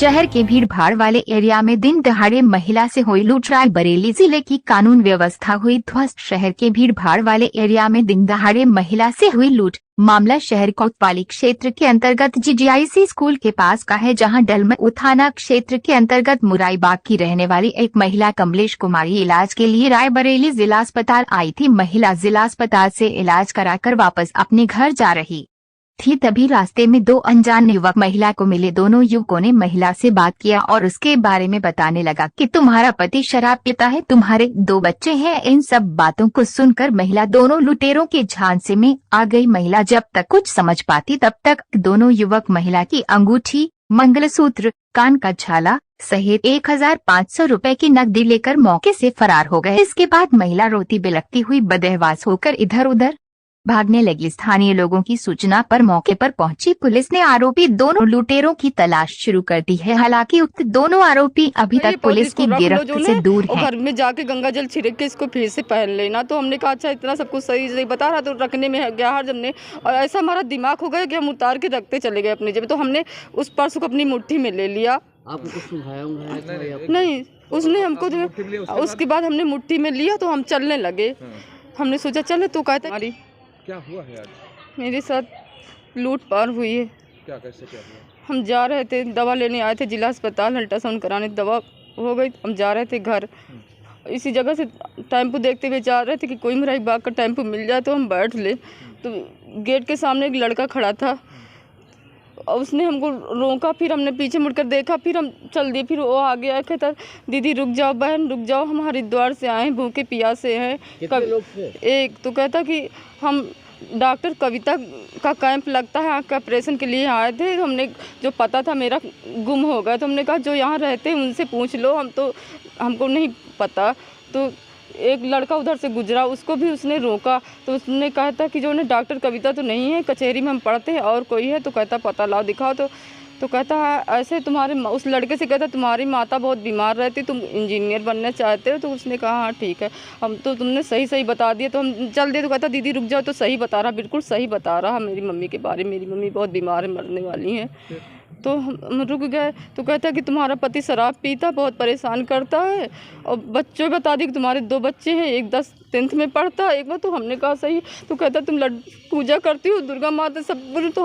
शहर के भीड़ भाड़ वाले एरिया में दिन दहाड़े महिला से हुई लूट। रायबरेली जिले की कानून व्यवस्था हुई ध्वस्त। शहर के भीड़ भाड़ वाले एरिया में दिन दहाड़े महिला से हुई लूट। मामला शहर कोतवाली क्षेत्र के अंतर्गत GGIC स्कूल के पास का है, जहां डलमऊ थाना क्षेत्र के अंतर्गत मुराईबाग की रहने वाली एक महिला कमलेश कुमारी इलाज के लिए रायबरेली जिला अस्पताल आई थी। महिला जिला अस्पताल से इलाज कराकर वापस अपने घर जा रही थी, तभी रास्ते में दो अनजान युवक महिला को मिले। दोनों युवकों ने महिला से बात किया और उसके बारे में बताने लगा कि तुम्हारा पति शराब पीता है, तुम्हारे 2 बच्चे हैं। इन सब बातों को सुनकर महिला दोनों लुटेरों के झांसे में आ गई। महिला जब तक कुछ समझ पाती तब तक दोनों युवक महिला की अंगूठी, मंगलसूत्र, कान का छाला सहित 1500 रुपए की नकदी लेकर मौके से फरार हो गए। इसके बाद महिला रोती बिलखती हुई बदहवास होकर इधर उधर भागने लगी। स्थानीय लोगों की सूचना पर मौके पर पहुंची पुलिस ने आरोपी दोनों लुटेरों की तलाश शुरू कर दी है। हालांकि उक्त दोनों आरोपी अभी तक पुलिस की गिरफ्त से दूर हैं। घर में जाके गंगा जल छिड़क के इसको फिर से पहन लेना। तो हमने कहा अच्छा इतना सब कुछ सही सही बता रहा तो रखने में गया हर हमने, और ऐसा हमारा दिमाग हो गया कि हम उतार के रखते चले गए अपनी जेब। तो हमने उस पर्स को अपनी मुट्ठी में ले लिया। आपको कुछ सुझाया नहीं, उसने हमको उसके बाद हमने मुट्ठी में लिया तो हम चलने लगे। हमने सोचा चले तो कहते हमारी क्या हुआ है आज? मेरे साथ लूट पार हुई है। क्या कैसे क्या हुआ? हम जा रहे थे, दवा लेने आए थे जिला अस्पताल, अल्ट्रासाउंड कराने, दवा हो गई। हम जा रहे थे घर, इसी जगह से टेम्पो देखते हुए जा रहे थे कि कोई मुराईबाग का टेम्पो मिल जाए तो हम बैठ ले। तो गेट के सामने एक लड़का खड़ा था, उसने हमको रोका, फिर हमने पीछे मुड़कर देखा, फिर हम चल दिए। फिर वो आगे आया, कहता दीदी रुक जाओ बहन रुक जाओ, हम हरिद्वार से आए हैं, भूखे प्यासे हैं। एक तो कहता कि हम डॉक्टर कविता का कैंप लगता है, आँख का ऑपरेशन के लिए आए थे। तो हमने जो पता था मेरा गुम हो गया, तो हमने कहा जो यहाँ रहते हैं उनसे पूछ लो, हमको नहीं पता। तो एक लड़का उधर से गुजरा, उसको भी उसने रोका। तो उसने कहा था कि जो उन्हें डॉक्टर कविता तो नहीं है, कचहरी में हम पढ़ते हैं और कोई है। तो कहता पता लाओ दिखाओ। तो कहता है ऐसे तुम्हारे, उस लड़के से कहता तुम्हारी माता बहुत बीमार रहती, तुम इंजीनियर बनना चाहते हो। तो उसने कहा हाँ ठीक है, हम तो तुमने सही सही बता दिया। तो हम चल दिए। तो कहता दीदी रुक जाओ, तो सही बता रहा, बिल्कुल सही बता रहा मेरी मम्मी के बारे में। मेरी मम्मी बहुत बीमार है, मरने वाली है। तो हम रुक गए। तो कहता कि तुम्हारा पति शराब पीता, बहुत परेशान करता है, और बच्चों बता दी कि तुम्हारे 2 बच्चे हैं, एक 10th में पढ़ता है, एक बार। तो हमने कहा सही। तो कहता तुम पूजा करती हो दुर्गा माता सब बोले। तो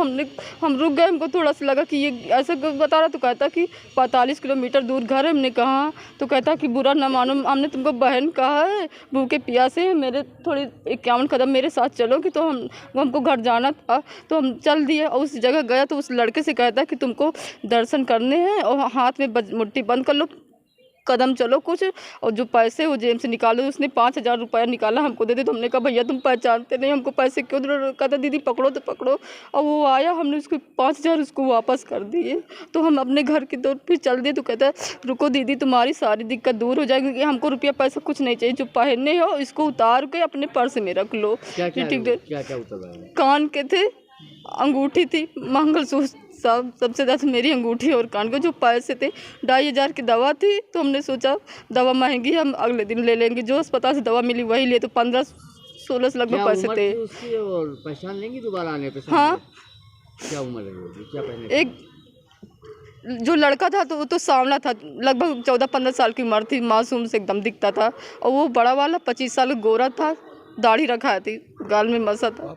हम रुक गए, हमको थोड़ा सा लगा कि ये ऐसा बता रहा। तो कहता कि 45 किलोमीटर दूर घर है। हमने कहा, तो कहता कि बुरा ना मानो, हमने तुमको बहन कहा है, भूखे प्यासे हैं, मेरे थोड़ी 51 कदम मेरे साथ चलोगी। तो हमको घर जाना था। तो हम चल दिए और उस जगह गया। तो उस लड़के से कहता कि तुमको दर्शन करने हैं और हाथ में मुट्ठी बंद कर लो, कदम चलो कुछ, और जो पैसे वो जेब से निकालो। उसने 5000 रुपया निकाला, हमको दे दे। तो हमने कहा भैया तुम पहचानते नहीं, हमको पैसे क्यों? कहता दीदी पकड़ो तो पकड़ो। और वो आया, हमने उसको 5000 उसको वापस कर दिए। तो हम अपने घर की दौड़ फिर चल दिए। तो कहता रुको दीदी तुम्हारी सारी दिक्कत दूर हो जाएगी, क्योंकि हमको रुपया पैसा कुछ नहीं चाहिए, जो पहनने हो इसको उतार के अपने पर्स में रख लो। कान के थे, अंगूठी थी, मंगलसूत्र, सबसे ज़्यादा मेरी अंगूठी और कान को। जो पैसे थे 2500 की दवा थी। तो हमने सोचा दवा महंगी, हम अगले दिन ले लेंगे। जो अस्पताल से दवा मिली वही लिए। तो 15-16 लगभग पैसे थे। और पहचान लेंगी दोबारा आने पे? हाँ। क्या उम्र है, क्या पहने? एक जो लड़का था तो वो तो सांवला था, लगभग 14-15 साल की उम्र थी, मासूम से एकदम दिखता था। और वो बड़ा वाला 25 साल गोरा था, दाढ़ी रखा थी, गाल में मसा था।